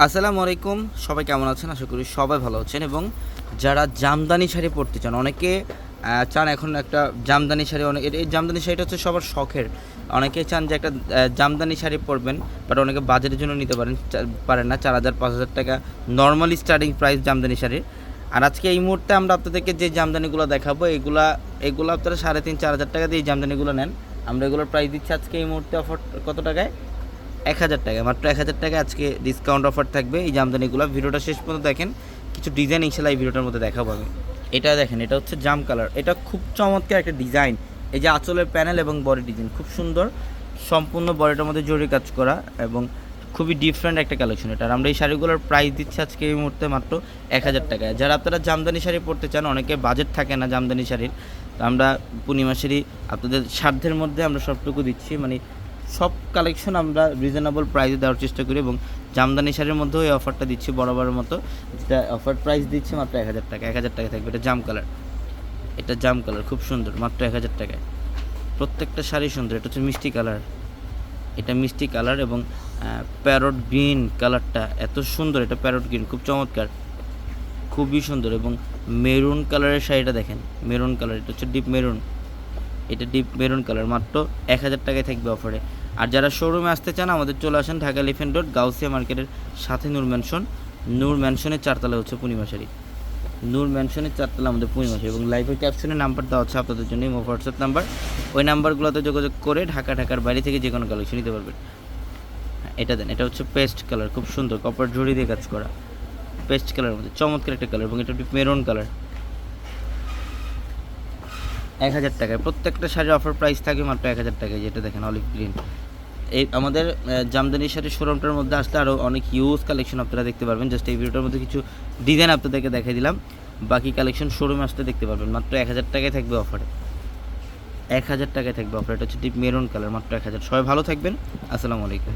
আসসালামু আলাইকুম, সবাই কেমন আছেন? আশা করি সবাই ভালো আছেন। এবং যারা জামদানি শাড়ি পরতে চান, অনেকে চান এখন একটা জামদানি শাড়ি, অনেক এই জামদানি শাড়িটা হচ্ছে সবার শখের। অনেকে চান যে একটা জামদানি শাড়ি পরবেন, বাট অনেকে বাজেটের জন্য নিতে পারেন না। 4,000 5,000 টাকা নর্মালি স্টার্টিং প্রাইস জামদানি শাড়ির। আর আজকে এই মুহূর্তে আমরা আপনাদেরকে যে জামদানিগুলো দেখাবো, এগুলো আপনারা 3,500 4,000 টাকা দিয়ে এই জামদানিগুলো নেন। আমরা এগুলোর প্রাইস দিচ্ছি আজকে এই মুহূর্তে অফার কত টাকায়? 1,000 টাকা, মাত্র 1,000 টাকা আজকে ডিসকাউন্ট অফার থাকবে এই জামদানিগুলো। ভিডিওটা শেষ পর্যন্ত দেখেন, কিছু ডিজাইন ইনশাল্লাহ এই ভিডিওটার মধ্যে দেখাবো আমি। এটা দেখেন, এটা হচ্ছে জাম কালার, এটা খুব চমৎকার একটা ডিজাইন। এই যে আঁচলের প্যানেল এবং বডি ডিজাইন খুব সুন্দর, সম্পূর্ণ বডিটার মধ্যে জরি কাজ করা এবং খুবই ডিফারেন্ট একটা কালেকশন এটা। আর আমরা এই শাড়িগুলোর প্রাইস দিচ্ছি আজকে এই মুহূর্তে মাত্র 1,000 টাকায়। যারা আপনারা জামদানি শাড়ি পরতে চান, অনেকে বাজেট থাকে না জামদানি শাড়ির, তো আমরা পূর্ণিমা শাড়ি আপনাদের সাধ্যের মধ্যে আমরা সবটুকু দিচ্ছি, মানে সব কালেকশন আমরা রিজনেবল প্রাইসে দেওয়ার চেষ্টা করি। এবং জামদানি শাড়ির মধ্যেও এই অফারটা দিচ্ছি বরাবরের মতো, যেটা অফার প্রাইস দিচ্ছি মাত্র 1,000 টাকা। 1,000 টাকা থাকবে। এটা জাম কালার, এটা জাম কালার খুব সুন্দর, মাত্র 1,000 টাকায়। প্রত্যেকটা শাড়ি সুন্দর। এটা হচ্ছে মিষ্টি কালার, এটা মিষ্টি কালার এবং প্যারট গ্রিন কালারটা এত সুন্দর। এটা প্যারট গ্রিন খুব চমৎকার, খুবই সুন্দর। এবং মেরুন কালারের শাড়িটা দেখেন, মেরুন কালার, এটা হচ্ছে ডিপ মেরুন, এটা ডিপ মেরুন কালার, মাত্র 1,000 টাকায় থাকবে অফারে। আর যারা শোরুমে আসতে চান, আমাদের চলে আসেন ঢাকা এলিফ্যান্ট রোড, গাউসিয়া মার্কেটের সাথে নূর ম্যানশনের 4 হচ্ছে পূর্ণিমা শাড়ি। নূর ম্যানশনের 4 আমাদের পূর্ণিমা শাড়ি। এবং লাইভের ক্যাপশনে নাম্বার দেওয়া হচ্ছে আপনাদের জন্য, এবং হোয়াটসঅ্যাপ নাম্বার। ওই নাম্বারগুলোতে যোগাযোগ করে ঢাকার বাইরে থেকে যে কোনো কালেকশন নিতে পারবেন। এটা দেন, এটা হচ্ছে পেস্ট কালার, খুব সুন্দর, কপার জড়ি দিয়ে কাজ করা, পেস্ট কালারের মধ্যে চমৎকার একটা কালার। এবং এটা মেরুন কালার, 1,000 টাকায়। প্রত্যেকটা শাড়ির অফার প্রাইস থাকে মাত্র 1,000 টাকায়। যেটা দেখেন অলিভ গ্রিন। এই আমাদের জামদানি শাড়ির শোরুমটার মধ্যে আসলে আরও অনেক ইউজ কালেকশন আপনারা দেখতে পারবেন। জাস্ট এই ভিডিওটার মধ্যে কিছু ডিজাইন আপনাদেরকে দেখাই দিলাম, বাকি কালেকশন শোরুমে আসতে দেখতে পারবেন। মাত্র 1,000 টাকায় থাকবে অফারে, 1,000 টাকায় থাকবে অফার। এটা হচ্ছে ডিপ মেরুন কালার, মাত্র 1,000। সবাই ভালো থাকবেন, আসসালামু আলাইকুম।